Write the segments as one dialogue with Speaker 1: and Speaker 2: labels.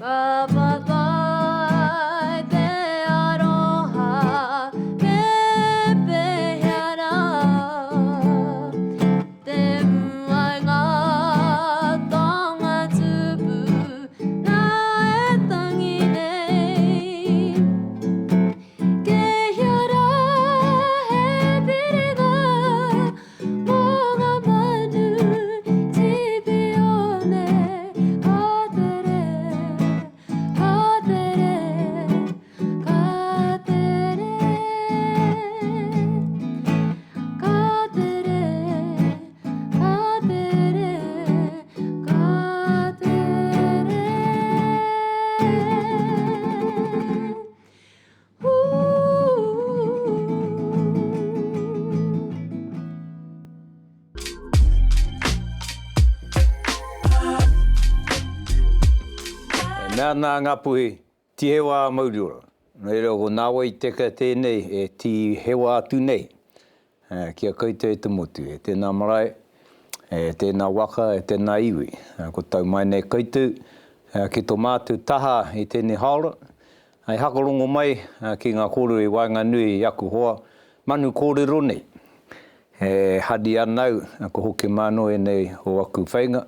Speaker 1: 羽ばたいてあろ Nā Ngāpuhi, ti hewa mauriora. Nei reo ko nāwa I teka tēnei e ti hewa atu nei. Kia koutou e te motu, e tēnā marae, e tēnā waka, e tēnā iwi. Ko tau mai nei koutou, ki tō mātou taha I tēnei haora. Ai hakarongo mai ki ngā kōrero I wainga nui I aku hoa, manu kōrero nei. Hadi anau, ko hoki māno e nei o aku whainga,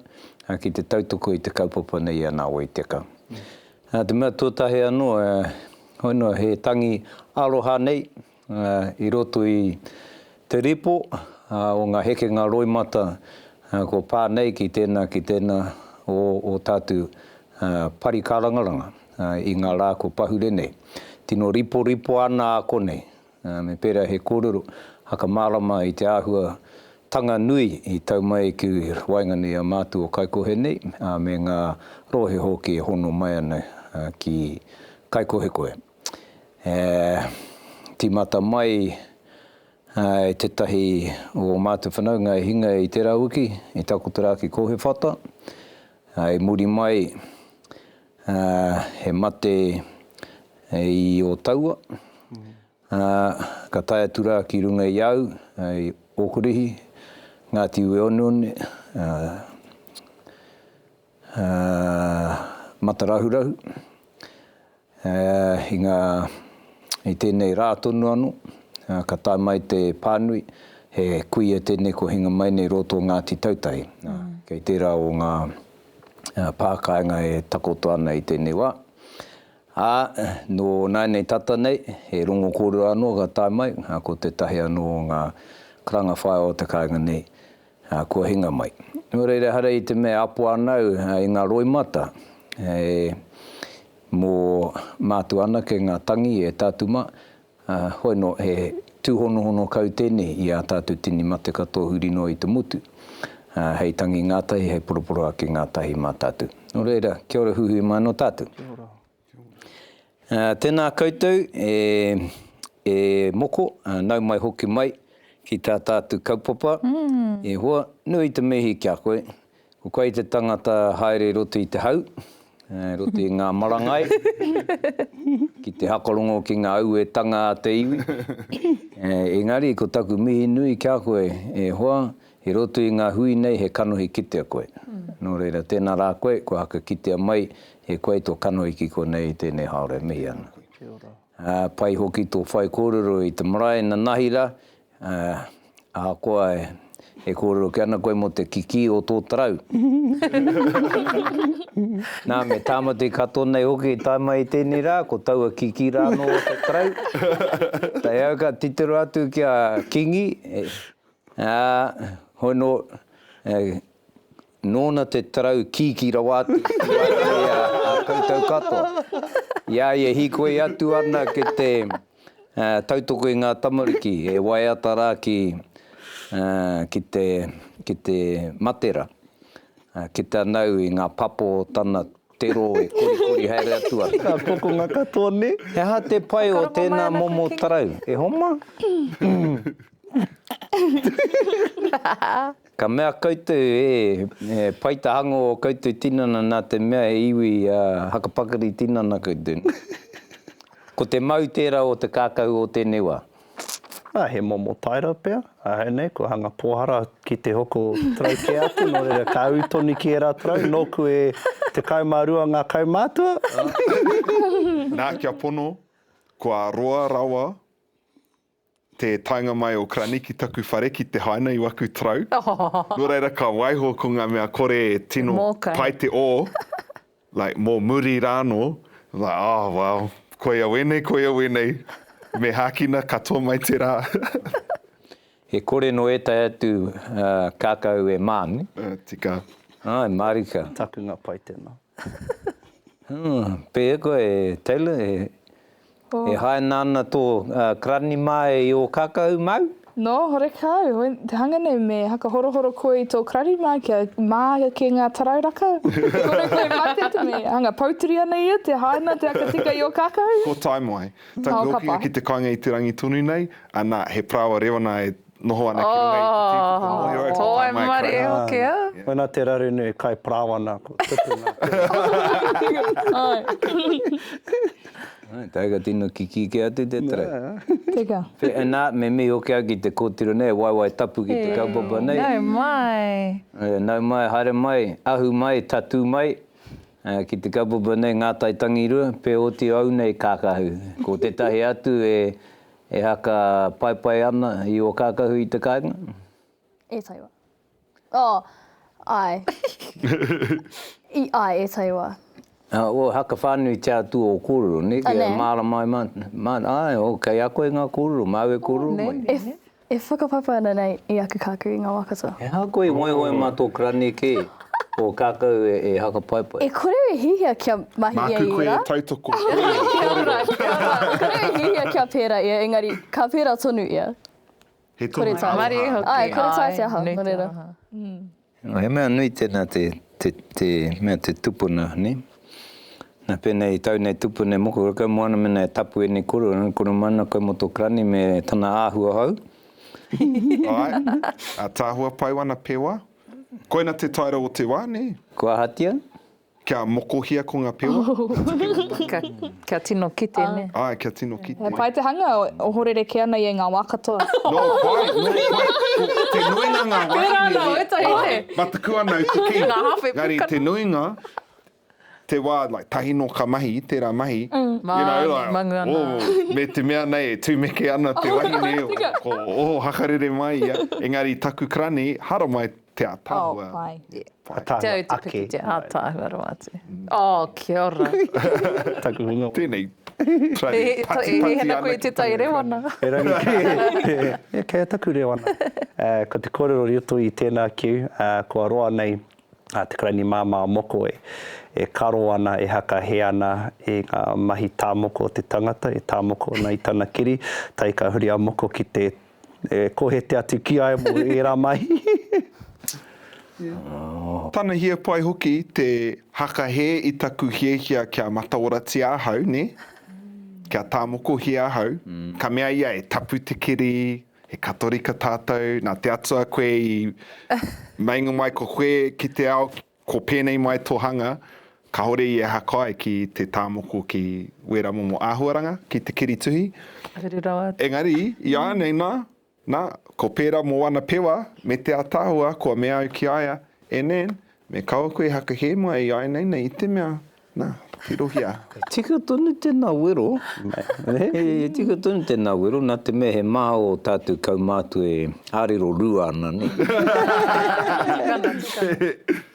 Speaker 1: ki te tautoko I te kaupapa nei a nāwa I teka. Te mea tōtahe anō, hoino he tangi aroha nei, I roto I te ripo, o ngā heke ngā roimata, ko pā nei ki tēnā o tātu pari kārangaranga, I ngā rā ko pahure nei. Tino ripo ana a konei, me pērā he kōrero, haka mārama I te āhua tanga nui I tau mai ki waingani a mātu o kaikohe nei, me ngā rohe hoki e hono mai ana ki kaikohe koe. Timata mai tetahi o mātu whanau ngā hinga I te rauki, I takotara ki kohe whata. E muri mai he mate I o taua. Ka tae atura ki runga I au, I okorihi, Ngāti ue one, matarahurahu. I tēnei rā tonu anu, ka tae mai te pānui, he kuia tēnei ko hinga mai nei roto Ngāti tautahi. Kei tērā o ngā pākainga e takoto ana I tēnei wā. No nānei tata nei, he rongo kōrero anō ka tae mai, ko te tahi anō o ngā karanga whae o te kāinga nei, kua hinga mai. Nō reira hara I te mea apo anau I ngā roimata, mō mātu ana ke ngā tangi e tātu mā, hoino he tūhonohono kau tēnei I a tātu tini mate katoa hurino I te motu. Hei tangi ngātahi, hei poroporo ake ngātahi mā tātu. Nō reira, kia ora huhui mai no tātu. Kia ora. Tēnā koutou e moko, nau mai hoki mai ki tā tātu kaupapa. E hoa, nui te mihi kia koe. Ko koe te tangata haere roto I te hau, roto I ngā marangai, ki te hakarongo ki ngā au e tanga a te iwi. Engari, ko taku mihi nui kia koe, e hoa, he roto I ngā hui nei he kanohi kitea koe. Nō reira, tēnā rā koe, ko haka kitea mai, he koe tō kanohi ki ko nei I tēnei haore mihi ana. Pai hoki tō whai kōrero I te marae na nahira, a koa e kōrero ki ana koe mo te kiki o tō tarau. Nā me tāmate katoa nei hoki tai mai I tēnei rā, ko taua kiki rā no o tō tarau. Tai au ka titero atu kia kingi, hoino nōna te tarau kiki rawātu a koutou katoa. Ia e hikoe atu ana ke te tautoko I ngā tamariki, e wai ata rā ki te matera. Ki te anau I ngā papo o tana tero e kori haere atu ana.
Speaker 2: Ka pokonga katoa ne.
Speaker 1: He ha te pai o tēnā momo tarau. E homa? Ka mea koutou e paitahango o koutou tinana nā te mea e iwi hakapakari tinana koutou. Ko te mau tērā o te kākau o tēnei wā.
Speaker 2: He momo taira pia. Hei nei, ko hanga pohara ki te hoko trau ke atu, no reira ka utoni ki e rā trau, nōku e te kaumārua ngā kaumātua.
Speaker 3: Nā kia pono, kua roa rawa, te tainga mai o Kraniki taku whare ki te haina I waku trau. Nō reira ka waiho ko ngā mea kore e tino pai te o, like mō muri rāno, like, oh wow, koe awene, me hākina katoa mai te rā.
Speaker 1: He kore no etai atu kākau e māni.
Speaker 3: Tika.
Speaker 1: E marika.
Speaker 2: Taku ngā pai tēnā.
Speaker 1: Pēa koe e Taylor, e hae nāna tō krani mai I o kākau mau?
Speaker 4: No, hore kau. Te hanga nei me haka horohoro koe I tō krari mai kia mā ke ngā tarauraka. Kore koe mate te me. Hanga pauturi ana ia, te haina, te haka tika I o kākau.
Speaker 3: Ko tai mai. Taku hokinga ki te kāinga I te rangi tonu nei, ana he prawa rewana e noho ana ki runga I te tīpuka.
Speaker 4: Toi mare e hoki a.
Speaker 2: Wena te rare nui kai prawana ko tupunga.
Speaker 1: Teka tino ki atu te trai.
Speaker 4: Teka.
Speaker 1: E nā, me me o kia ki te kōtiro nei, wai tapu ki te kaupapa nei.
Speaker 5: Nau mai.
Speaker 1: Nau mai, haere mai, ahu mai, tatu mai. Ki te kaupapa nei, ngā taitangi rua, pe o te au nei kākahu. Ko te tahi atu e haka pai ana i o kākahu i te kāinga.
Speaker 6: E taiwa. Oh, ai. Ai, e taiwa.
Speaker 1: O haka whānui te atu o kōrero, ne? Kia māra mai ai, o kei a koe ngā kōrero, māue kōrero mai.
Speaker 6: E whakapapa ana nei i aku kākau i ngā wakata.
Speaker 1: E hā koe moe mā tō krane ke, o kākau e haka pai.
Speaker 6: E kore e hihia kia mahi ia i
Speaker 3: Māku koe e
Speaker 6: ira.
Speaker 3: tautoko.
Speaker 6: Kia ora. Kore e hihia kia pēra ia, engari ka pēra tonu ia.
Speaker 3: He
Speaker 6: Kore
Speaker 3: tōna
Speaker 6: tai.
Speaker 5: Mari hoki.
Speaker 6: Ai, kore tai te aha,
Speaker 5: Nui
Speaker 6: no
Speaker 5: te
Speaker 6: reira.
Speaker 5: aha.
Speaker 1: He mea nui tēnā te tupuna, ne? Nā pēnei tau nei tupuna moko, raka moana mena e tapu e nei koro, kono mana koe mo tō krani me tana āhua hau.
Speaker 3: Ai, a tāhua pai wana pewa. Koina te taira o te wā, ne?
Speaker 1: Kua hatia?
Speaker 3: Kia mokohia ko ngā pewa.
Speaker 5: Kia tino kite, ne?
Speaker 3: Ai, kia tino kite.
Speaker 4: He pai te hanga o horere ke ana i ngā wakatoa.
Speaker 3: No, pai. Te nuinga ngā wai.
Speaker 5: Pēra ana, o etahi te.
Speaker 3: Mataku ana i te ki.
Speaker 5: Ngā hawhi
Speaker 3: Ngari, te nuinga, te wā, like, tahi no ka mahi, tērā mahi.
Speaker 5: Mangu ana.
Speaker 3: Me te mea nei, e tūmeke ana te wahi nei. Ko hakarere mai ia. Engari, taku krani, hara mai te
Speaker 4: Oh,
Speaker 3: atahua.
Speaker 4: pai.
Speaker 5: Te au te piki te ātāhu aroa ate. Oh, kia ora.
Speaker 2: Taku hunga.
Speaker 3: Tēnei. Trani, pati
Speaker 5: hena koe
Speaker 3: ana
Speaker 5: te
Speaker 3: ki
Speaker 5: tai
Speaker 3: tahi
Speaker 5: rewana.
Speaker 2: E rangi kei taku rewana. Ko te kōrero rioto i tēnā kiu, kua roa nei te krani māma moko e karo ana, e haka he ana e ngā mahi tāmoko o te tangata, e tāmoko ana i tana kiri, tai ka huri a moko ki te kohe te atu ki ai mo e rā mahi.
Speaker 3: Tana hia pai hoki te hakahaere i taku hiehia kia mataora te ahau, ne? Kia tāmoko hi ahau. Ka mea ia e tapu te kiri, e katorika tātou, nā te atua koe i mainga mai ko koe ki te ao, ko pēnei mai tō hanga, ka hore i e hakai ki te tāmoko ki wera momo āhuaranga, ki te kiri tuhi.
Speaker 5: Whiri rawa.
Speaker 3: Engari, ia nei nā, ko pēra mo wana pewa, me te atahua, kua mea au ki aia, e nen, me kaua koe hakahaere mai i ai nei i te mea, nā, te rohia.
Speaker 1: Tika tonu tēnā wero. E tika tonu tēnā wero, nā te mea he maha o tātou kaumātu e ārero rua ana, ne?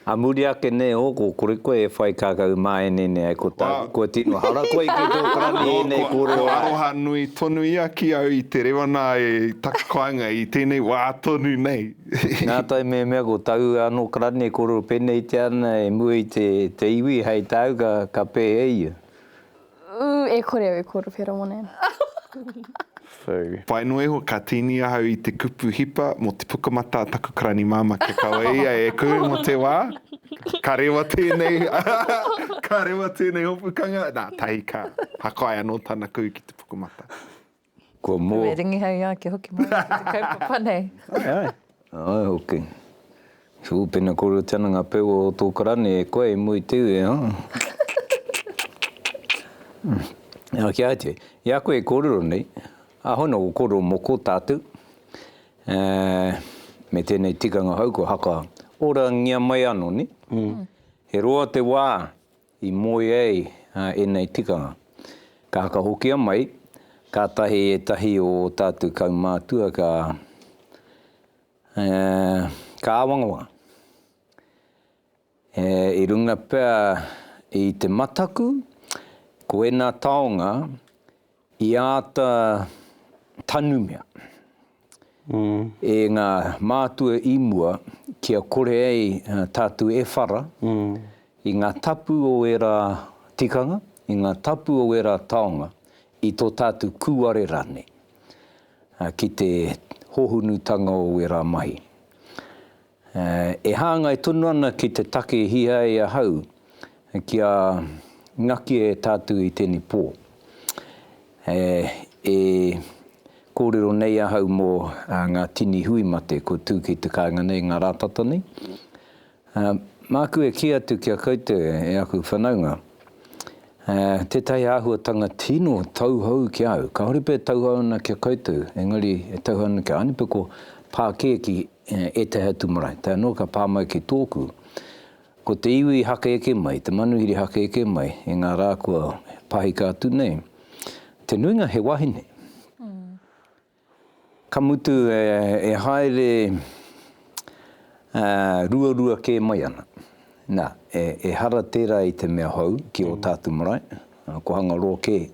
Speaker 1: A muri ake ne o, ko kore koe e whai kākau mai nene ai ko tātou, ko tino hara koe ki tō krani e nei kore
Speaker 3: Ko
Speaker 1: ai.
Speaker 3: aroha nui tonu ia ki au i te rewana e takakoanga i tēnei wā tonu nei.
Speaker 1: Nā tai mea ko tau anō krani e kore pēnei te ana e mua i te iwi hei tau ka pē e ia.
Speaker 6: E kore au e kore pēra mone.
Speaker 3: Pai noe ho ka tini ahau i te kupu hipa mo te pukamata taku krani mama ke kaua ia e koe mo te wā. Ka rewa tēnei, ka rewa tēnei hopukanga. Nā, tahi ka hakai anō tāna kau ki te pukamata.
Speaker 1: Ko mō.
Speaker 5: Me ringi hau ia ke hoki mai, te kaupapa nei.
Speaker 1: Ai, ok. Su pena kore tēnā ngā peo o tō krani e koe e mui teu e, ha? Kia te, ia koe e kōrero nei, a hona o kōrero moko tātou, me tēnei tikanga hau ko haka ora ngia mai anō, ne? He roa te wā i moe ei e nei tikanga. Ka haka hokia mai, ka tahi e tahi o tātou kaumātua ka awangawanga. I runga pēr i te mataku, ko e nā taonga i āta tanumea. E ngā mātua imua kia kore ei tātou e whara i ngā tapu o era tikanga, i ngā tapu o era taonga, i tō tātou kuare rane ki te hohunutanga o era mahi. E hāngai tonu ana ki te take hia e ahau kia ngaki e tātou i tēni pō. E kōrero nei ahau mō ngā tini hui mate ko tū ki te kāinga nei ngā rātata nei. Māku e ki atu kia koutou e aku whanaunga. Tētahi āhuatanga tino tauhau ki au. Ka horipe tauhau na kia koutou, engari e tauhau na kia anipe ko pākea ki e te hatu marae. Tā no ka pāmai ki tōku. Ko te iwi haka eke mai, te manuhiri haka eke mai, e ngā rā kua pahi kātu nei. Te nuinga he wahine. Ka mutu e haere rua ke mai ana. Nā, e hara tērā i te mea hau ki o tātu marae, ko hanga roa ke,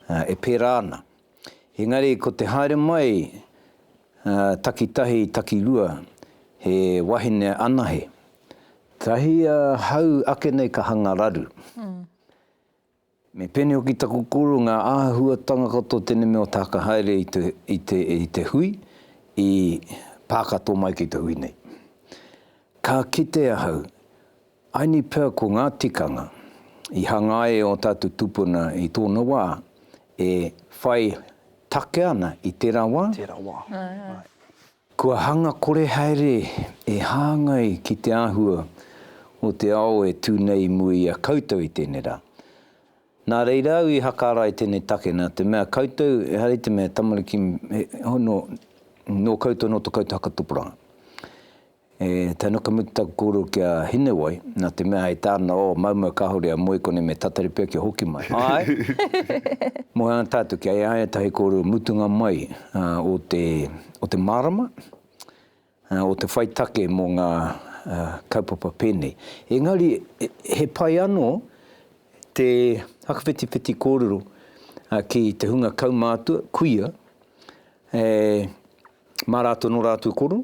Speaker 1: e pērā ana. Engari, ko te haere mai, takitahi, taki rua, he wahine anahe. Tahi hau ake nei ka hanga raru. Me pene o ki taku koro ngā āhuatanga koto tēne mea o tā hakahaere i te hui, i pākato mai ki te hui nei. Ka kite ahau, aini pēr ko ngā tikanga, i hangae o tātu tupuna i tōna wā, e whai take ana i tērā wā.
Speaker 2: Tērā wā.
Speaker 1: Kua hanga kore haere e hāngai ki te āhua o te ao e tūnei mui a koutou i tēne rā. Nā reirau i hakara i tēne take nā te mea koutou, e hari te mea tamariki hono no koutou no to koutou hakatupuranga. Tā no ka mutu taku koro kia hine wai, nā te mea hei tāna o maumau kahore a moe kone me tatari pia ki hoki mai. Ai, mo hana tātu kia e aia tahi koro mutunga mai o te marama, o te whaitake mo ngā kaupapa pēnei. Engari, he pai anō te hakawheti kōrero ki te hunga kaumātua, kuia, mā rātou no rātou koro,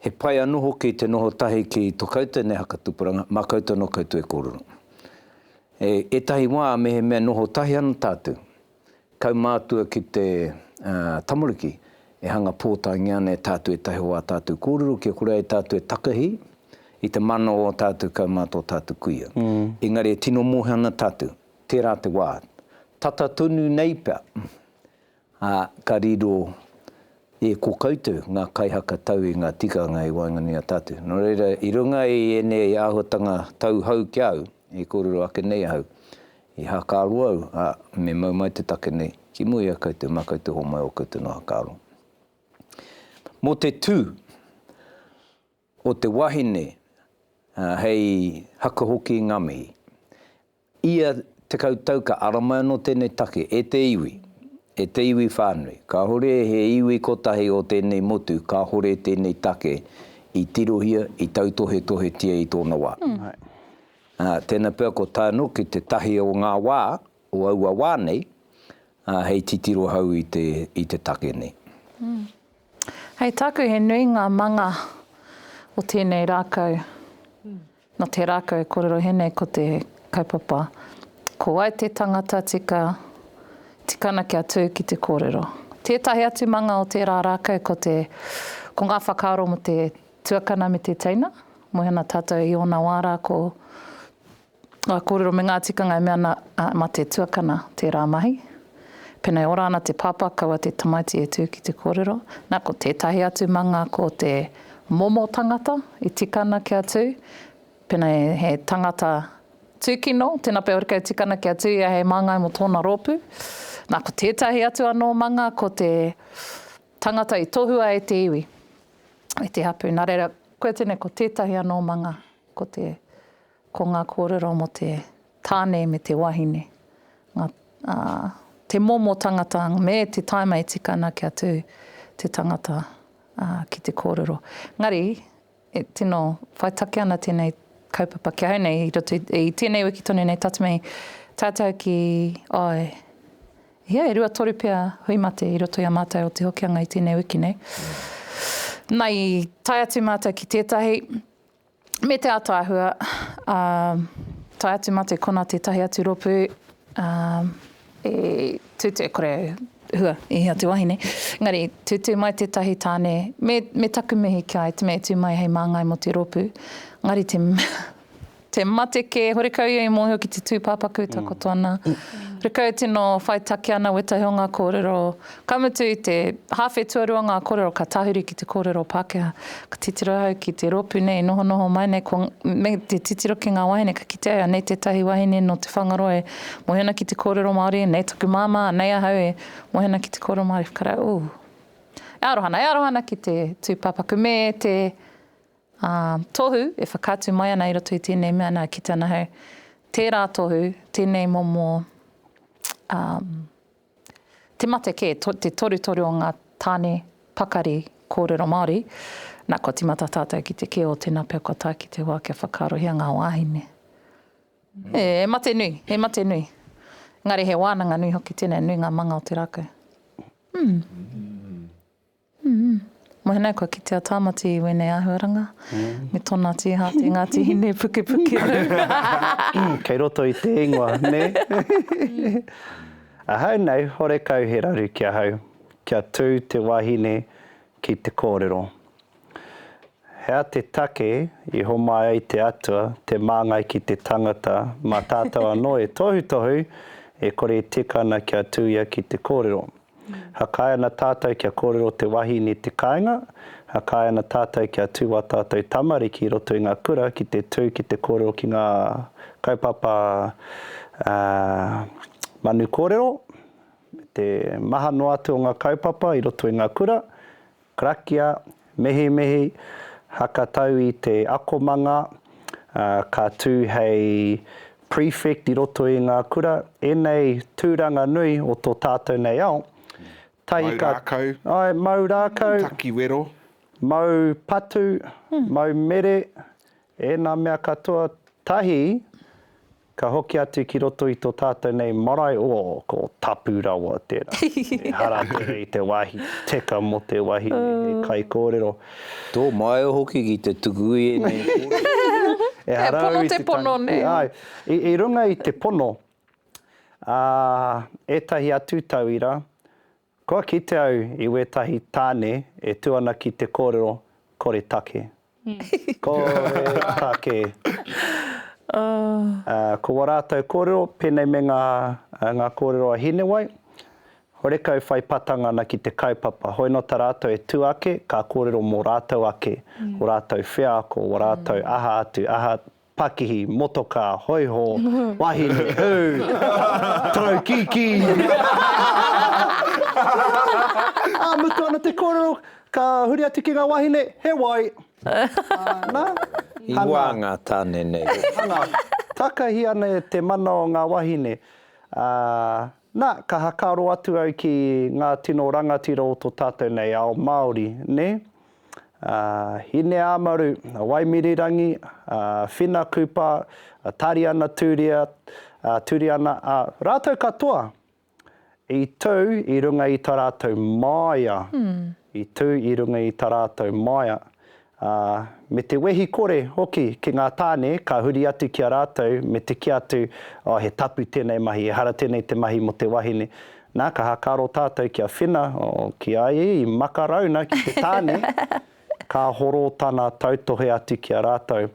Speaker 1: he pai anō hoki te noho tahi ki tō koutou nei hakatupuranga, mā koutou no koutou e kōrero. E tahi wā me he mea noho tahi ana tātou, kaumātua ki te tamariki, e hanga pōtaingi ana e tātou e tahi wā tātou kōrero, kia kura e tātou e takahi, i te mana o tātou kaumātua tātou kuia. Engari e tino mohe ana tātou, tērā te wā. Tata tonu nei pia, ka riro e ko koutou ngā kaihaka tau i ngā tikanga i waingani a tātou. No reira, i runga i ene i āhuatanga tau hau ki au, e kōrero ake nei hau, i hakaaro au, me mau mai te take nei, ki mui a koutou, mā koutou ho mai o koutou no hakaaro. Mo te tū, o te wahine, hei hakahoki i Ngāpuhi, ia te koutou ka aramai no tēnei take, e te iwi whānui. Ka hore he iwi kotahi o tēnei motu, ka hore tēnei take i tirohia, i tautohe tia i tōna wā. Tēnā pēr ko tāno ki te tahi o ngā wā, o aua wā nei, hei titiro hau i te take nei.
Speaker 5: Hei taku he nui ngā manga o tēnei rākau. No te rākau e kōrero henei ko te kaupapa. Ko ai te tangata tikana kia tū ki te kōrero. Tētahi atu manga o tērā rākau ko ngā whakaaro mo te tuakana me te teina. Mo hena tātou i ona wāra ko kōrero me ngā tikanga e meana ma te tuakana tērā mahi. Pēnei ora ana te papa kaua te tamaiti e tū ki te kōrero. Nā ko tētahi atu manga ko te momo tangata i tikana kia tū. Pēnei he tangata tūkino, tēnā pē orikau tikana kia tū ia he māngai mo tōna rōpū. Nā ko tētahi atu anō manga ko te tangata i tohua e te iwi, i te hapu. Nā reira, koe tēnei ko tētahi anō manga ko ngā kōrero mo te tāne me te wahine. Te momo tangata me te taima i tikana kia tū te tangata ki te kōrero. Ngari, e tino whaitake ana tēnei kaupapa kia hau nei, i tēnei wiki tonu nei tatamei tātou ki ai. Ia, e rua toru pia hui mate i roto ia mātai o te hokianga i tēnei wiki nei. Nai tai atu mātai ki tētahi, me te ātāhua, tai atu mate kona te tahi atu ropu, e tūtu e kore hua i hea te wahine. Ngari, tūtu mai te tahi tāne, me taku mihi ki ai, te me tū mai hei māngai mo te ropu. Ngari, te mate ke horekau i mōhio ki te tūpāpaku tako tōna. Reka e tino whai take ana wetahi o ngā kōrero. Kamutu i te hawhe tuarua ngā kōrero ka tahuri ki te kōrero Pākehā. Ka titiro hau ki te ropu nei, noho mai nei, me te titiro ki ngā wahine, ka kite au nei te tahi wahine no te whangaroe. Mohena ki te kōrero Māori, nei tuku māma, nei ahau e mohena ki te kōrero Māori. Whakara, e arohana ki te tūpapaku me te tohu e whakātu mai ana I roto I tēnei mea nā ki tana hau. Tērā tohu, tēnei momo, te mate ke, te toru o ngā tāne pakari kōrero Māori, nā ko timata tātou ki te ke o tēnā peo kata ki te wā kia whakarohia ngā wāhine. E mate nui. Ngari he wānanga nui hoki tēnei nui ngā manga o te rākau. Mohena koe ki te atamati I wene āhuaranga. Me tōna tīha te ngā tihine puke.
Speaker 2: Kei roto I te ingoa, ne? Ahau nei, hore kau he raru kia hau. Kia tū te wahine ki te kōrero. Hea te take I homai ai te atua, te māngai ki te tangata, mā tātou anō e tohu, e kore tikana kia tūia ki te kōrero. Hakahaere ana tātou kia kōrero te wahine te kāinga, hakahaere ana tātou kia tūwa tātou tamariki I roto I ngā kura ki te tū ki te kōrero ki ngā kaupapa manu kōrero, te maha no atu o ngā kaupapa I roto I ngā kura, karakia, mehi, hakatau I te akomanga, ka tū hei prefect I roto I ngā kura, enei tūranga nui o tō tātou nei ao, mau rākau,
Speaker 3: taki wero,
Speaker 2: mau patu, mau mere, e nā mea katoa tahi, ka hoki atu ki roto I tō tātou nei marae ko tapu rawa tērā. E haratere I te wahi, teka mo te wahi, e kai kōrero.
Speaker 1: Tō mai o hoki ki te tukui e nei kōrero.
Speaker 2: E harau
Speaker 5: te pono nei.
Speaker 2: I runga I te pono, etahi atu tauira, koa ki te au I wetahi tāne e tuana ki te kōrero, kore take. Kore take. Ko warātou kōrero, pēnei me ngā kōrero a hinewai, hore kau whai patanga ana ki te kaupapa. Hoi no tā rātou e tū ake, ka kōrero mō rātou ake. O rātou whea ako, o rātou aha atu, aha pakihi, motoka, hoiho, wahine, hū, tau kiki. Mutu ana te kōrero, ka huri atu ki ngā wahine, he wai.
Speaker 1: I wānga tāne nei.
Speaker 2: Takahi ana te mana o ngā wahine. Ka hakaro atu au ki ngā tino rangatira o tō tātou nei ao Māori, ne? Hine āmaru, waimirirangi, whina kupa, tariana tūriana, rātou katoa. I tū I runga I tā rātou māia. I tū I runga I tā rātou māia. Me te wehi kore hoki ki ngā tāne, ka huri atu ki a rātou, me te ki atu, he tapu tēnei mahi, e hara tēnei te mahi mo te wahine. Nā, ka hakaro tātou ki a whina, ki ai I makarauna ki te tāne, ka horo tana tautohe atu ki a rātou.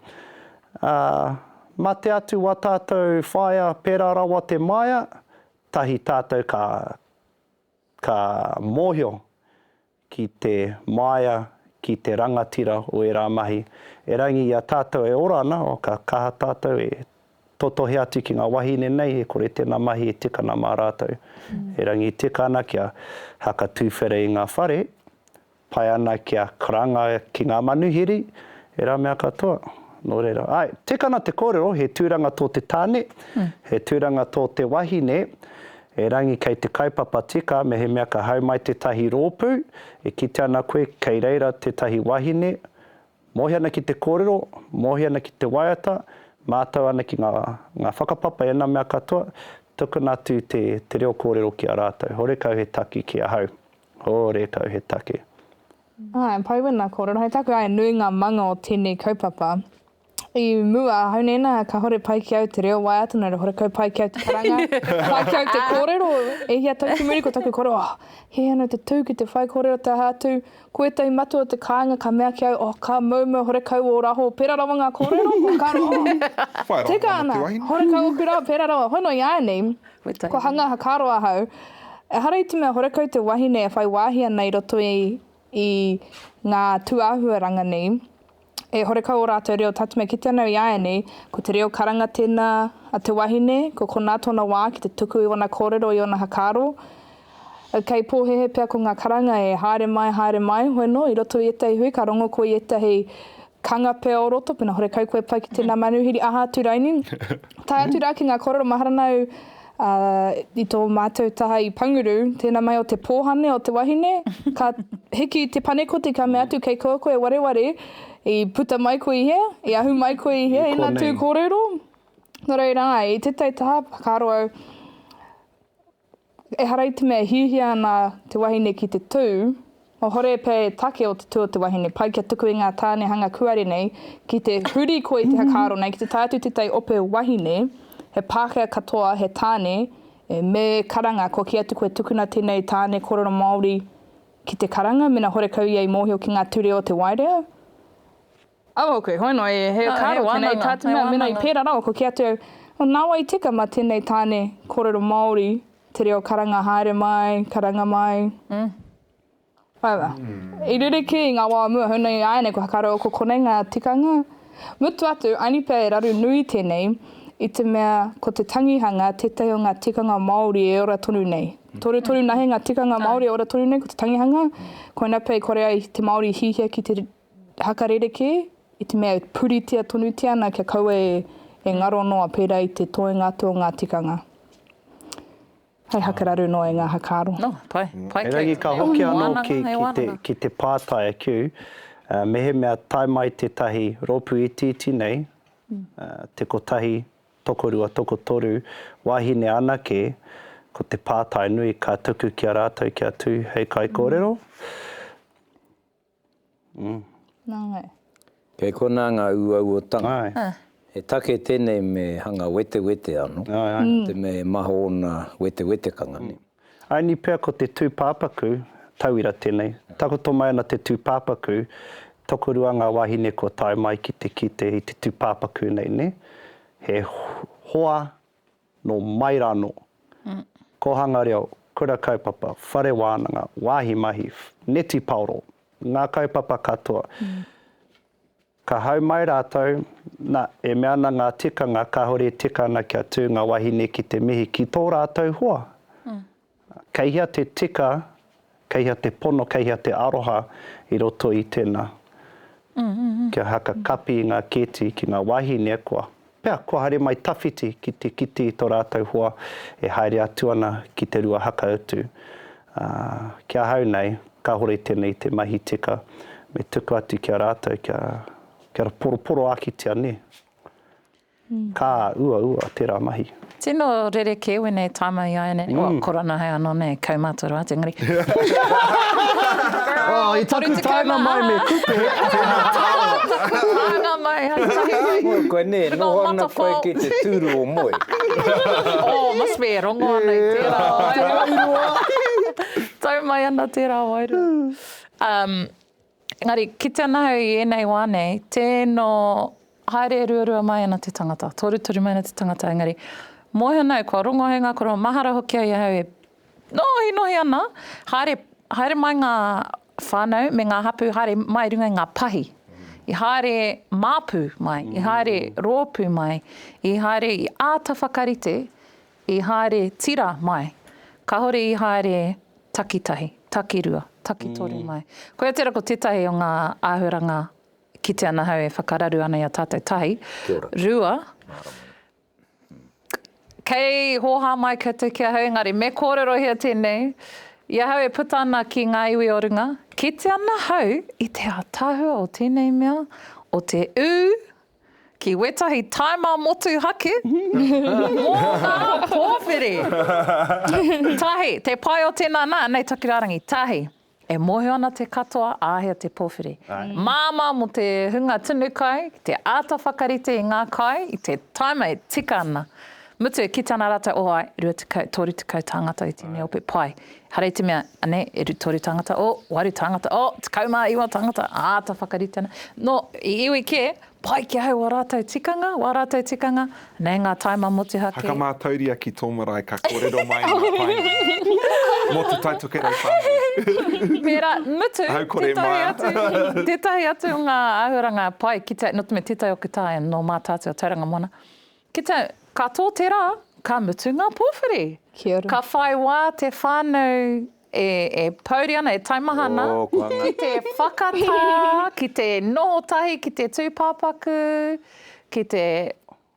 Speaker 2: Ma te atu wa tātou whaia pērā rawa te maia, tahi tātou ka mōhio ki te maia, ki te rangatira o e rā mahi. E rangi a tātou e orana, o ka kaha tātou e totohe atu ki ngā wahine nei, e kore tēnā mahi e tika nā mā rātou. E rangi tika ana kia haka tūwhere I ngā whare, pai ana kia karanga ki ngā manuhiri, e rā mea katoa. Nō reira. Tika ana te kōrero, he tūranga tō te tāne, he tūranga tō te wahine, e rangi kei te kaupapa tika, me he mea ka hau mai te tahi rōpū, e kite ana koe kei reira te tahi wahine, mohi ana ki te kōrero, mohi ana ki te waiata, mātau ana ki ngā whakapapa e nā mea katoa, tukuna atu te reo kōrero ki a rātou. Hore kau he taki ki a hau. Hore kau he taki.
Speaker 4: Pai wina kōrero, hei taku ai nui ngā manga o tēnei kaupapa. I mua, haunena, ka hore pai ki au te reo wai atu, nara hore kau pai ki au te karanga, pai ki au te kōrero, e hia tauki muri ko taku kōrero, he ana te tū ki te whai kōrero te hātu, koe tahi matua te kāinga ka mea ki au, ka maumau hore kau o raho, pera rawa ngā kōrero, ko ka roho, teka ana, hore kau o kura, pera rawa, hono i aia nei, ko hanga hakaroa hau, e hara i te mea hore kau te wahine e whai wāhia nei roto i ngā tuāhuaranga nei, e hore kau o rātou reo tatu mea ki te anau i aia nei, ko te reo karanga tēnā a te wahine, ko kona tōna wā ki te tuku i ona kōrero i ona hakaro. Kei pōhehe pia ko ngā karanga e haere mai, hoi no, i roto i etahi hui, ka rongo koe i etahi kanga pea o roto, pena hore kau koe pai ki tēnā manuhiri aha tūraini. Tai atu rā ki ngā kōrero maharanau i tō mātou taha i Panguru, tēnā mai o te pōhane o te wahine, ka hiki te panekoti ka mea atu kei koe koe wareware, i puta mai koe i hea, i ahu mai koe i hea, i nā tū kōrero. Nō reira, i tētai taha, pakaro au, e harai te mea hihia ana te wahine ki te tū, o hore pē take o te tū o te wahine, pai kia tuku i ngā tāne hanga kuare nei, ki te huri koe i te hakaro nei, ki te tātu tētai ope wahine, he pākea katoa, he tāne, e me karanga, ko ki atu koe tukuna tēnei tāne kōrero Māori ki te karanga, mena hore kau iei mōhio ki ngā ture o te wairea. Awa koe, hoi no, e heo karo tēnei tātu mea, mena i pēra rao, ko ki atu, o nāwa i tika ma tēnei tāne kōrero Māori, te reo karanga haere mai, karanga mai. Awa. I ruriki i ngā wā mua, hoi no i aene ko hakaro o ko konei ngā tikanga. Mutu atu, ainipe e raru nui tēnei, i te mea ko te tangihanga, tētai o ngā tikanga Māori e ora tonu nei. Toru nahe ngā tikanga Māori e ora tonu nei, ko te tangihanga, ko ina pei kore ai te Māori hihia ki te hakarereke, i te mea puritia tonutia na kia kaua e ngaro noa pērā i te toenga o ngā tikanga. Hei hakararu noa e ngā hakaro.
Speaker 5: No, pai.
Speaker 2: E rangi ka hoki anō ki te pātai kiu, mehe mea tai mai tētahi rōpu iti nei, te kotahi, toko rua, toko toru, wahine anake, ko te pātai nui ka tuku ki a rātou ki a tū, hei kai kōrero.
Speaker 4: Nāngai.
Speaker 1: Kei kona ngā uau o tanga. E take tēnei me hanga wete anō. Te me maho o nā wete kanga ni.
Speaker 2: Aini pēr ko te tūpāpaku, tauira tēnei. Takoto mai ana te tūpāpaku, tokorua ngā wahine ko tai mai ki te kite i te tūpāpaku nei ne. He hoa no mairano. Kohanga reo, kura kaupapa, whare wānanga, wāhi mahi, neti pauro, ngā kaupapa katoa. Ka hau mai rātou, e mea na ngā tikanga, ka hore tikanga kia tū ngā wahine ki te mihi ki tō rātou hoa. Kei hia te tika, kei hia te pono, kei hia te aroha i roto i tēnā. Kia haka kapi ngā keti ki ngā wahine kua. Pea, kua haere mai tawhiti ki te kiti i tō rātou hoa, e haere atu ana ki te rua haka utu. Kia hau nei, ka hore tēnei te mahi tika, me tuku atu kia rātou, kia poro aki tia ne. Ka ua, tērā mahi.
Speaker 5: Tino rereke wene tāma i aene. Korana hei anō nei, kaumātoro atu, ngari.
Speaker 2: I taku tāna mai me kupe.
Speaker 5: Tāna mai, hei tahi.
Speaker 1: Koe ne, noho ana koe ki te tūru o moe.
Speaker 5: Must be rongo ana i tērā wairua. Tau mai ana tērā wairua. Engari, ki te anahau i enei wānei, tēnō haere ruarua mai ana te tangata, toru mai ana te tangata, engari, mohe nau, kua rongo hei ngā koro, mahara hoki ai hau e, nohi ana, haere mai ngā whānau, me ngā hapu, haere mai runga ngā pahi, i haere māpū mai, i haere rōpū mai, i haere i āta whakarite, i haere tira mai, ka hore i haere takitahi, takirua, takitoru mai. Koe tera ko tētahi o ngā āhuranga ki te anahau e whakararu ana i a tātou tahi. Rua. Kei hoha mai katu kia hau, engari, me kōrero hea tēnei. Ia hau e puta ana ki ngā iwi o runga. Ki te anahau i te atahua o tēnei mea, o te ki wetahi taima motu hake, mō ngā pōwhiri. Tahi, te pai o tēnā nā, nei takirarangi, tahi. e mohe ana te katoa, āhea te pōwhiri. Māma mo te hunga tunu kai, te āta whakarite i ngā kai, i te taima e tika ana. Mutu e ki tāna rata o ai, rua tekau, tori tekau tāngata i tēnei ope pai. Harei te mea, ane, e tori tāngata, waru tāngata, tekau mā iwa tāngata, āta whakarite ana. No, i iwi ke, pai ki hau wa rātou tikanga, nei ngā taima mo te hake.
Speaker 3: Haka mā tauria ki tō marae ka kōrero mai ngā pai. Mō te taitoke rau whānau.
Speaker 5: Pērā, mutu, tētahi atu o ngā ahuranga pai, ki te, no te me tētai o ki tāia no mā tātou tauranga mona. Ki te, ka tō te rā, ka mutu ngā pōwhiri.
Speaker 4: Kia ora.
Speaker 5: Ka whai wā te whānau e pauri ana, e taimahana, ki te whakatā, ki te nohotahi, ki te tūpāpaku, ki te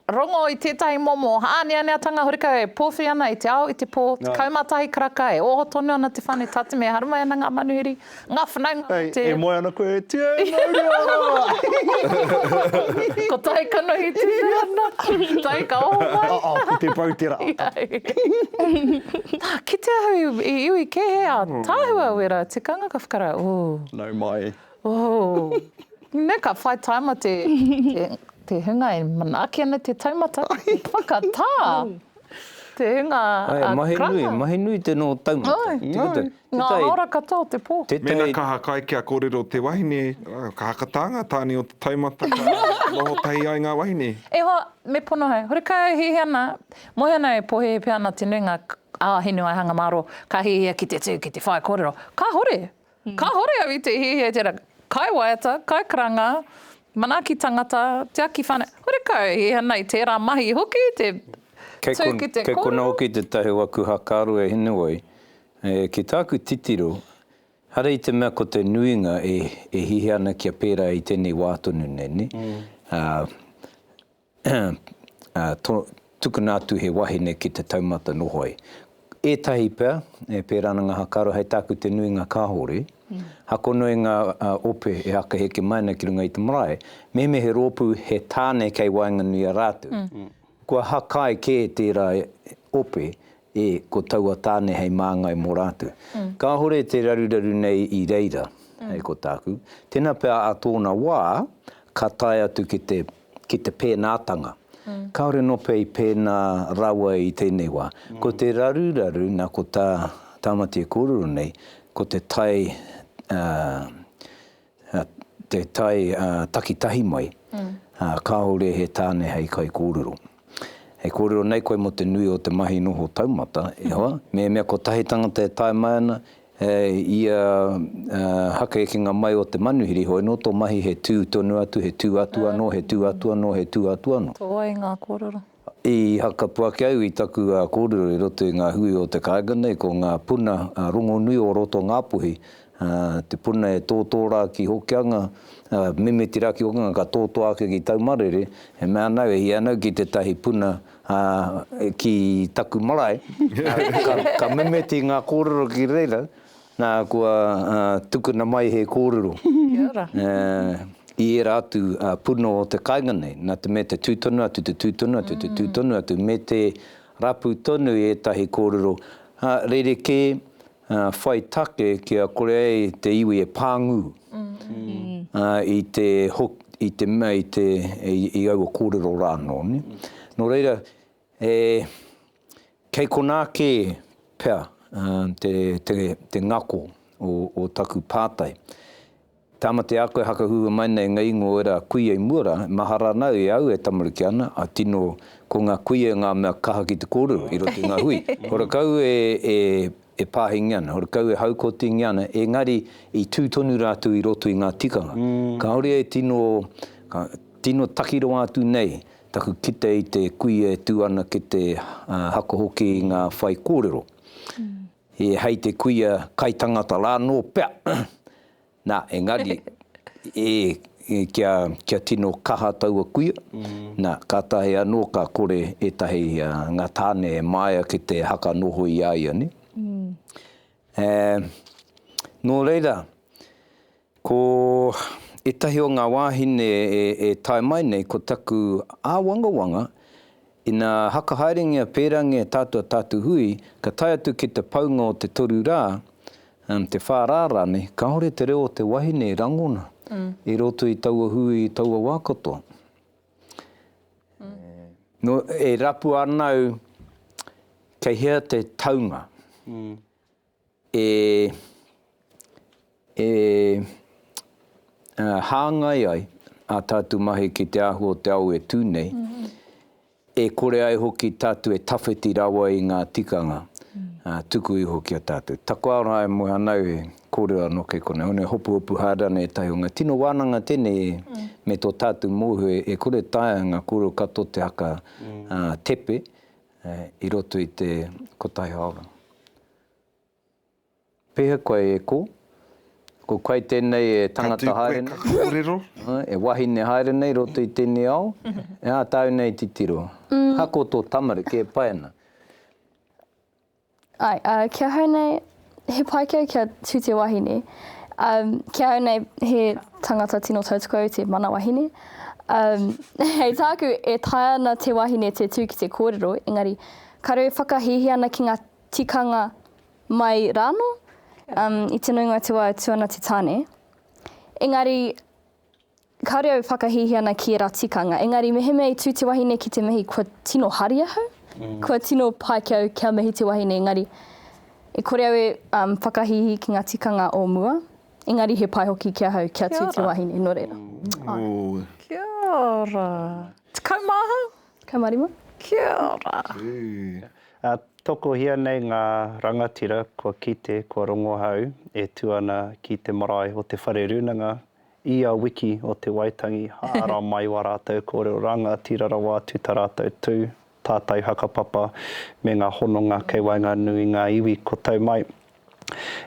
Speaker 5: rongo i tētahi momo, hāneaneatanga horika e pōwhiri ana i te ao, i te pō, te kaumatahi karaka, e oho tonu ana te whānau tātime, e harumai ana ngā manuhiri, ngā whanaunga.
Speaker 2: E moe ana koe, tia e mauri
Speaker 5: Ko tai kanohi tia ana, tai ka oho mai.
Speaker 2: Ki te pautera.
Speaker 5: Ki te ahu i iwi ke hea, tāhua wera, tikanga ka whakara,
Speaker 2: No mai.
Speaker 5: Ne ka whai taima te hunga e manaaki ana te taumata, te whakatā. Te hunga kraka.
Speaker 1: Mahi nui te no taumata.
Speaker 5: Ngā ora katoa te pō.
Speaker 3: Mena kaha kai kia kōrero te wahine, ka hakatanga tāni o te taumata, ka nohotahi ai ngā wahine.
Speaker 5: E hoa, me pono hei, hore kai hihi ana, mohe ana e pohe pe ana te nuinga hinu ai hanga maro, ka hihi ki te tū, ki te whai kōrero. Ka hore au i te hihi e tera, kai waiata, kai karanga, manaki tangata, te aki whānau. Hore kai hihi ana i tērā mahi hoki, te tū ki te kōrero.
Speaker 1: Kei kona hoki te tahi waku hakaru e hinu oi, ki tāku titiro, hara i te mea ko te nuinga e hihi ana kia pērā i tēnei wātonu nene. Tukunātu he wahine ki te taumata nohoi. E tahi pēr, e pērā ngā hakaru, hei tāku te nuinga kāhore, hakono e ngā ope e hakaheke maina ki runga i te marae, me he rōpu he tāne kei wainga nui a rātu. Kua hakai ke tērā ope e ko taua tāne hei māngai mō rātu. Ka hore te raruraru nei i reira, hei ko tāku. Tēnā pēr a tōna wā, ka tai atu ki te pēnātanga. Kaore no pei pēnā rawa i tēnei wā. Ko te raruraru, nā ko tāmati e kōrero nei, ko te tai takitahi mai, kāore he tāne hei kai kōrero. Hei kōrero nei koe mo te nui o te mahi noho taumata, e hoa, mea ko tahi tangata e tai mai ana, ia hakaekinga mai o te manuhiri hoi, no tō mahi he tū tonu atu, he tū atu anō, he tū atu anō, he tū atu anō.
Speaker 5: Tō ai ngā kōrero.
Speaker 1: I hakapuake au i taku kōrero i roto i ngā hui o te kāinga nei, ko ngā puna rongo nui o roto Ngāpuhi, te puna e tōtōra ki hokianga, memetira ki hokianga ka tōtō ake ki taumarere, he mea nau e hi anau ki te tahi puna ki taku marae, ka memeti ngā kōrero ki reira, nā kua tukuna mai he kōrero. I era atu puna o te kāinga nei, nā te me te tūtonu atu, te tūtonu atu, me te rapu tonu e tahi kōrero. Reire ke whai take kia kore ai te iwi e pāngu i te mea i au o kōrero rāno. No reira, kei kona ke pēr te ngako o taku pātai. Tāmate a koe hakahua mai nei ngā ingo era kuia i muara, mahara nau e au e tamariki ana, a tino ko ngā kuia ngā mea kaha ki te kōrero i roto ngā hui. Hora kau e pāhingi ana, hora kau e haukotingi ana, engari i tūtonu rātu i roto i ngā tikanga. Ka hori e tino takiro atu nei, taku kite i te kuia e tū ana ki te hakohoki i ngā whai kōrero. E hei te kuia kai tangata rāno pēr. Nā, engari, kia tino kaha taua kuia, nā, ka tahi anō ka kore e tahi ngā tāne e maia ki te haka noho i aia, ne? Nō reira, ko e tahi o ngā wāhine e tai mai nei, ko taku āwangawanga, i nā hakahaere ngia pērangi e tātua tātu hui, ka tai atu ki te paunga o te toru rā, te whārārane, ka hore te reo te wahine rangona, I roto I taua hui, I taua wākotoa. No, e rapu anau, kei hea te taunga, hāngai ai, a tātu mahi ki te ahu o te au e tūnei, e kore ai hoki tātu e tawhiti rawa I ngā tikanga, tuku I hoki a tātu. Takoara e moe anau e kōrero anō kei kone, hone hopu hārana e tahi o ngā tino wānanga tēne me tō tātu mōhu e kore taia ngā kōrero kato te haka tepe, I roto I te kotahi haora. Pēha koe e ko koe tēnei e tangata haere nei.
Speaker 3: Ka kōrero.
Speaker 1: E wahine haere nei roto I tēnei ao. E tāu nei titiro. Hako tō tamare, ke paena.
Speaker 6: Kia hau nei, he paikau kia tū te wahine. Kia hau nei, he tangata tino tautoko te mana wahine. Hei tāku e tae ana te wahine te tū ki te kōrero, engari, ka reo whakahihi ana ki ngā tikanga mai rāno, I te nuinga te wā tuana te tāne. Engari, ka reo whakahihi ana ki rā tikanga. Engari, mehe mei tū te wahine ki te mihi kua tino haria hau. Kua tino paikau kia mihi te wahine. Engari, e kore au e whakahihi ki ngā tikanga o mua. Engari, he pai hoki kia hau kia tū te wahine. Nō reira.
Speaker 5: Kia ora. Te kaumāha?
Speaker 6: Kaumarima.
Speaker 5: Kia ora.
Speaker 2: Toko hia nei ngā rangatira kua kite, kua rongo hau, e tuana ki te marae o te whare runanga, I a wiki o te waitangi, hara mai wa rātou, kōrero rangatira rawa, tuta rātou tū, tātai hakapapa, me ngā hononga kei wainga nui ngā iwi ko tau mai.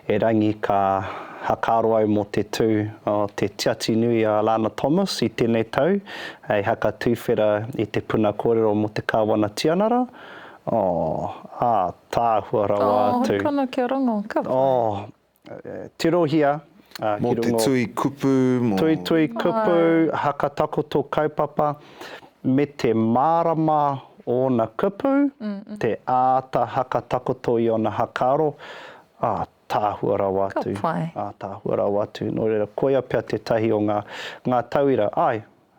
Speaker 2: E rangi ka hakaro au mo te tū o te tiati nui a Lana Thomas I tēnei tau, hei haka tūwhera I te puna kōrero mo te kāwana tianara, tāhua rawa atu.
Speaker 5: Hokana kia rongo, ka
Speaker 2: tirohia.
Speaker 3: Mo te tui kupu.
Speaker 2: Tui kupu, haka takoto kaupapa, me te mārama o na kupu, te āta haka takoto I ona hakaro, tāhua rawa atu.
Speaker 5: Ka pai.
Speaker 2: Tāhua rawa atu. Nō reira, koia pia te tahi o ngā tauira,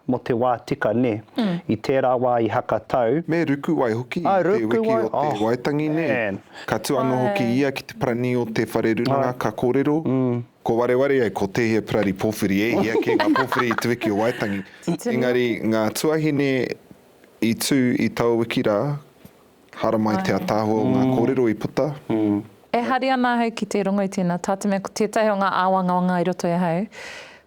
Speaker 2: mo te wā tika ne, I tērā wā I haka tau.
Speaker 3: Me ruku wai hoki I te wiki o te waitangi ne. Ka tuanga hoki ia ki te parani o te whare runanga, ka kōrero. Ko wareware ai ko te hia parari pōwhiri ia ke ngā pōwhiri I te wiki o waitangi. Engari, ngā tuahine I tū I tau wiki rā, hara mai te atāhua o ngā kōrero I puta.
Speaker 5: E hari ana hau ki te rongo I tēnā, tāte mea ko tētahi o ngā āwanga I roto e hau.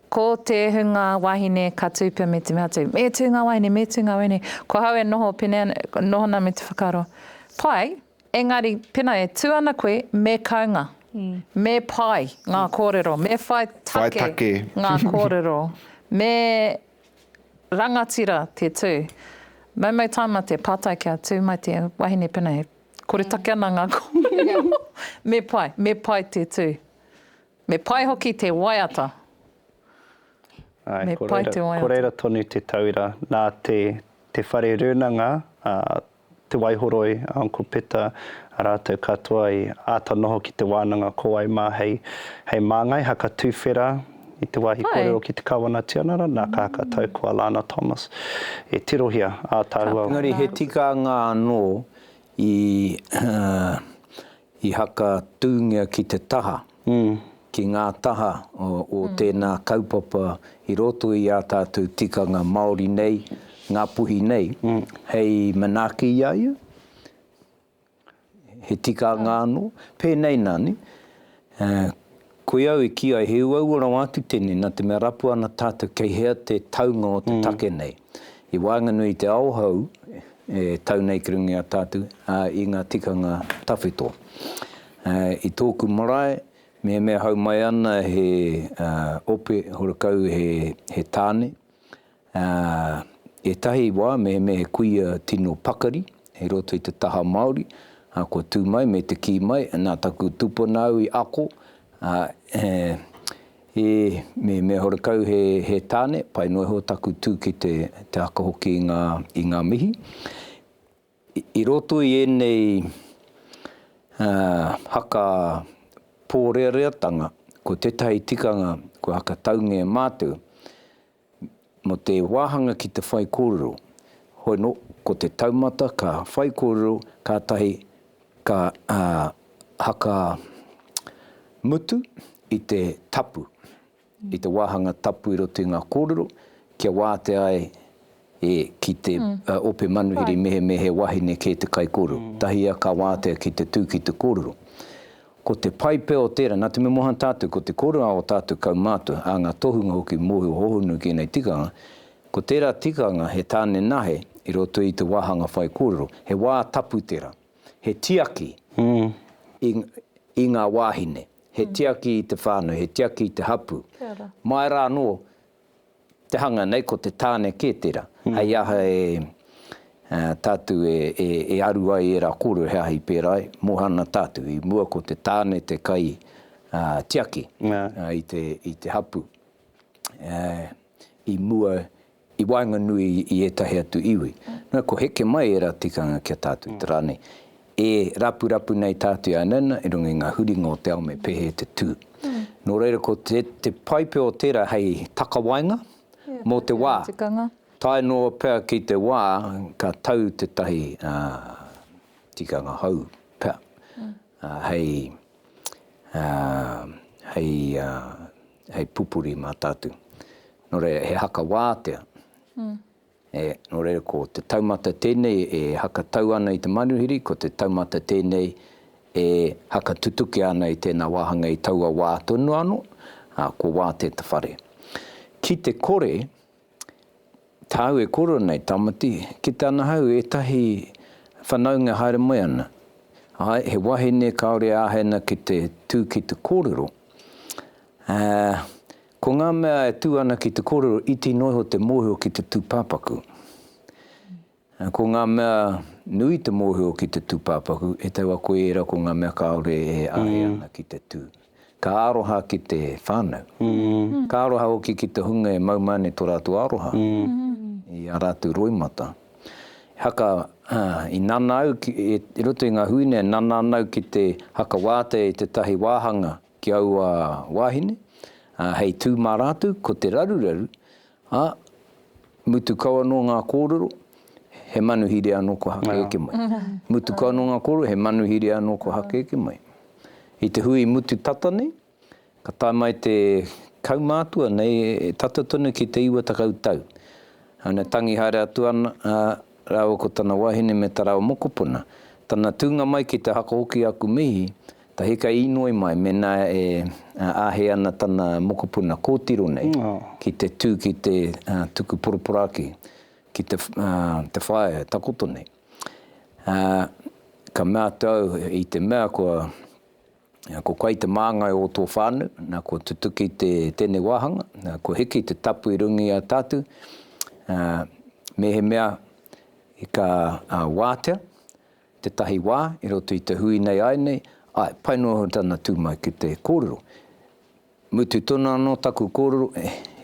Speaker 5: Ko te hunga wahine ka tūpia me te mea tū. Me tū ngā wahine, me tū ngā wahine. Ko hau e noho pene, nohona me te whakaro. Pai, engari, pena e tū ana koe me kaunga. Me pai ngā kōrero. Me whai take ngā kōrero. Me rangatira te tū. Maumau tāma te pātai kia tū mai te wahine pena e. Kore take ana ngā kōrero. Me pai te tū. Me pai hoki te waiata.
Speaker 2: Ko reira tonu te tauira, nā te whare runanga, te waihoroi, Uncle Peter, a rātou katoa I āta noho ki te wānanga ko ai mā hei māngai, haka tūwhera, I te wāhi kōrero ki te kāwana tianara, nā ka haka tau ko Lana Thomas. E tirohia, ātāhua.
Speaker 1: Ngari, he tikanga anō I haka tūngia ki te taha. Ki ngā taha o tēnā kaupapa I roto I a tātou tikanga Māori nei, Ngāpuhi nei, hei manaki I aia, he tikanga anō, pēnei nani. Koe au I ki ai, he uaura wātu tēne, nā te mea rapu ana tātou kei hea te taunga o te take nei. I wānganui te auhau, e tau nei ki rungi a tātou, I ngā tikanga tawhitoa. I tōku marae, me hau mai ana he ope horakau he tāne. E tahi wā me he kuia tino pakari, he roto I te taha Māori, ko tū mai me te ki mai, nā taku tuponau I ako, me horakau he tāne, pai noe ho taku tū ki te haka hoki I ngā mihi. I roto I enei haka pōrereatanga, ko tētahi tikanga, ko haka taunge mātou, mo te wāhanga ki te whai kōrero. Hoi no, ko te taumata ka whai kōrero, ka tahi ka haka mutu i te tapu, i te wāhanga tapu i roto i ngā kōrero, kia wāte ai ki te ope manuhiri mehe wahine ke te kai kōrero. Tahi a ka wātea ki te tū ki te kōrero. Ko te paipe o tērā, nā te me mohan tātou, ko te kōrero o tātou kaumātua, a ngā tohunga hoki mohi o hohunu ki nei tikanga, ko tērā tikanga he tāne nahe i roto i te wāhanga whai kōrero, he wā tapu tērā, he tiaki i ngā wāhine, he tiaki i te whānau, he tiaki i te hapu. Mai rā no, te hanga nei ko te tāne ke tērā, hei aha tātou e aru ai e rā kōrero he ahi pērai, mohana tātou, i mua ko te tāne te kai tiaki i te hapu. I mua, i wainga nui i etahi atu iwi. Nā ko heke mai e rā tikanga kia tātou i te rānei. E rapu nei tātou i anana, i runga i ngā huringa o te ao me pehe te tū. Nō reira ko te paipe o tērā hei takawainga, mō te wā.
Speaker 5: Tikanga.
Speaker 1: Tai noa pēr ki te wā, ka tau te tahi tikanga hau pēr. Hei pupuri mā tātou. Nō reira, he haka wātea. Nō reira, ko te taumata tēnei e haka tau ana i te manuhiri, ko te taumata tēnei e haka tutuki ana i tēnā wāhanga i taua wā tonu anō, ko wā te whare. Ki te kore, tāu e koro nei tamati, ki tāna hau e tahi whanaunga haere mai ana. He wahine kaore āhena ki te tū ki te kōrero. Ko ngā mea e tū ana ki te kōrero, iti noiho te mōhio ki te tūpāpaku. Ko ngā mea nui te mōhio ki te tūpāpaku, e tewa koe era ko ngā mea kaore e āhe ana ki te tū. Ka aroha ki te whānau. Ka aroha oki ki te hunga e maumane tō rātu aroha. I a rātu roimata. Haka i nanau, i roto i ngā huine, nanau ki te haka wāte i te tahi wāhanga ki aua wāhine. Hei tū mā rātu, ko te raruraru, mutu kaua no ngā kōrero, he manuhiri anō ko hake eke mai. Mutu kaua no ngā kōrero, he manuhiri anō ko hake eke mai. I te hui mutu tatane, ka tai mai te kaumātua nei tata tonu ki te iwa takau tau. Hana tangi haere atu ana, rāua ko tana wahine me ta rāua mokopuna. Tana tūnga mai ki te hakahoki aku mihi, ta heka inoi mai me nā āhe ana tana mokopuna kōtiro nei, ki te tū ki te tuku poroporaki, ki te whae takoto nei. Ka mea tau i te mea ko kai te māngai o tō whānau, nā ko tutuki tēnei wāhanga, nā ko hiki te tapu i rungi a tātou, me he mea i ka wātea, te tahi wā, i roto i te hui nei ai nei, pai noho tana tūmai ki te kōrero. Mutu tonu anō taku kōrero,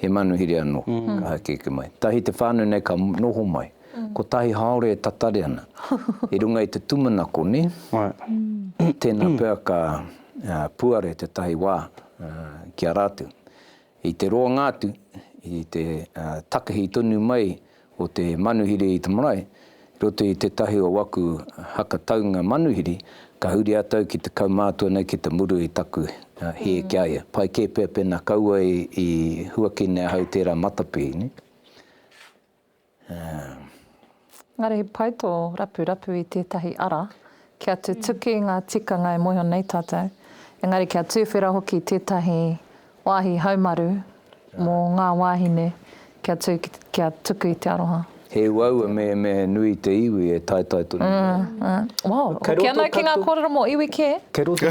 Speaker 1: he manuhiri anō, ka hake eke mai. Tahi te whānau nei ka noho mai, ko tahi haore e tatare ana. I runga i te tumanako, ne? Tēnā pēr ka puare te tahi wā ki a rātu. I te roa ngātu, i te takahi tonu mai o te manuhiri i te marae, roto i te tahi o waku haka taunga manuhiri, ka huri atau ki te kaumātua nei ki te muru i taku he ki aia. Pai ke pēpena kaua i huakine hau tērā matapi, ne?
Speaker 5: Ngare pai tō rapu i tētahi ara, kia tu tuki ngā tikanga e moho nei tātou. Engari kia tūwhera hoki tētahi wāhi haumaru mō ngā wāhine kia tuku i te aroha.
Speaker 1: He waua me nui te iwi e tai tonu.
Speaker 5: Wow, kia nau ki ngā kōrero mō iwi ke?
Speaker 1: Ke roto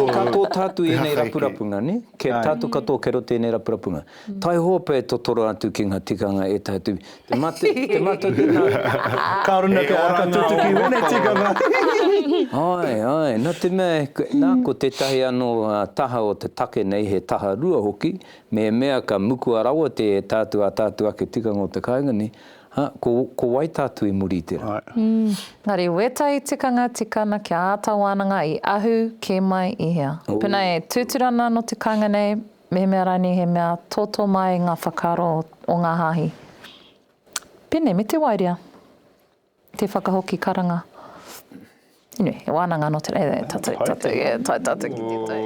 Speaker 1: katoa tātu i nei rapurapunga, ne? Ke tātu katoa ke roto i nei rapurapunga. Tai hope to toro atu ki ngā tikanga e tātu. Te mata
Speaker 2: Karuna ka aka tutuki wene tikanga.
Speaker 1: Ai, nā te mea, nā ko te tahi anō taha o te take nei, he taha rua hoki, me mea ka muku arawa te tātu a tātu ake tikanga o te kāinga ni, Ko wai tātu I muri tera.
Speaker 5: Ngari, wetai tikanga tikana kia āta wānanga I ahu ke mai I hea. Pena e tūturana no te kāinga nei, me mea rani he mea tōtō mai ngā whakaro o ngā hāhi. Pene, me te wairia, te whakahoki karanga. Inu, he wānanga no te rei, tatu, ki te tai.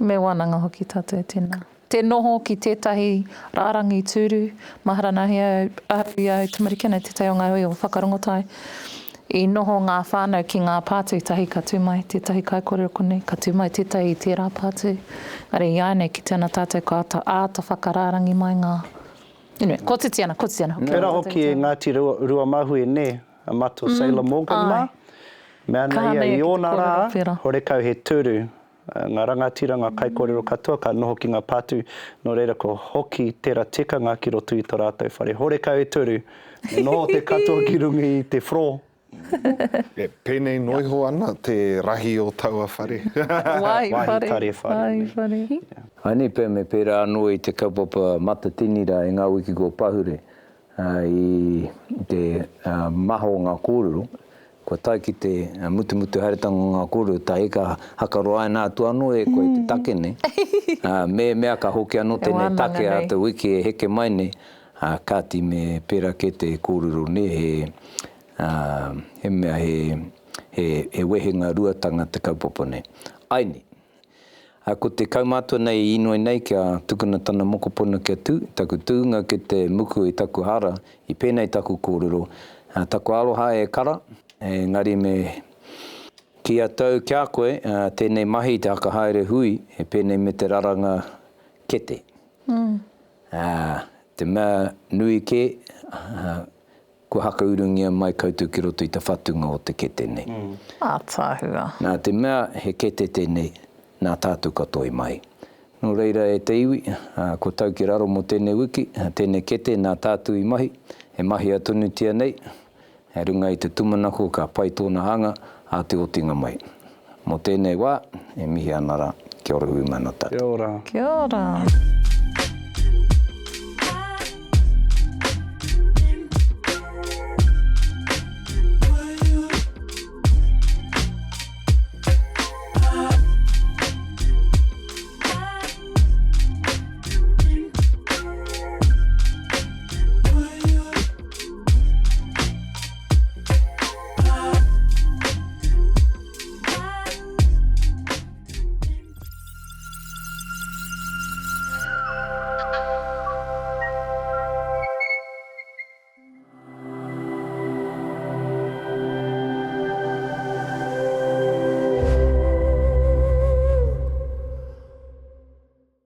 Speaker 5: Me wānanga hoki tatu e tēnā. Te noho ki tētahi rārangi tūru, maharanahi au i au tamarikina te tai o ngā hui o whakarongotai. I noho ngā whānau ki ngā pātū, tahi ka tūmai, tētahi kai kōrero konei, ka tūmai tētahi I tērā pātū. Are I aine ki tēnā tātou ko āta whakararangi mai ngā. Anyway, ko te tiana.
Speaker 2: Pera hoki e Ngāti Rua Mahu e ne, a mato Sailor Morgan ma. Mea nei ia I ona rā, hore kau he tūru. Ngā rangatira, ngā kaikōrero katoa, ka noho ki ngā pātū. Nō reira ko hoki tērā teka ngā ki roto I tō rātou whare. Hore kau e tūru, noho te katoa ki rungi I te fro.
Speaker 3: Pēnei noiho ana te rahi o taua whare.
Speaker 5: Wai whare.
Speaker 1: Ani pē me pērā anō I te kaupapa matatinira e ngā wiki ko pahure I te maho o ngā kōrero. Kua tai ki te mutu haeretanga o ngā kōrero, ta eka hakaroa nā tu anō e koe te take ne. Mea ka hoki anō tēnei take a te wiki e heke mai ne, kāti me pērā ke te kōrero ne he mea he wehenga ruatanga te kaupapa ne. Aini. Ko te kaumātua nei inoi nei kia tukuna tana mokopuna kia tū, taku tūnga ke te muku I taku hara, I pēnei taku kōrero. Taku aloha e kara, engari me kia tau kia koe, tēnei mahi te hakahaere hui, he pēnei me te raranga kete. Te mea nui ke, ko hakaurungia mai koutou ki roto I te whatunga o te kete nei.
Speaker 5: Tāhua.
Speaker 1: Nā te mea he kete tēnei, nā tātou katoa mai. Nō reira e te iwi, ko tau ki raro mo tēnei wiki, tēnei kete nā tātou I mahi, he mahi atunutia nei, he runga I te tumanako ka pai tōna hanga, a te otinga mai. Mo tēnei wā, e mihi anara, kia ora hui mana tātou.
Speaker 2: Kia ora.
Speaker 5: Kia ora.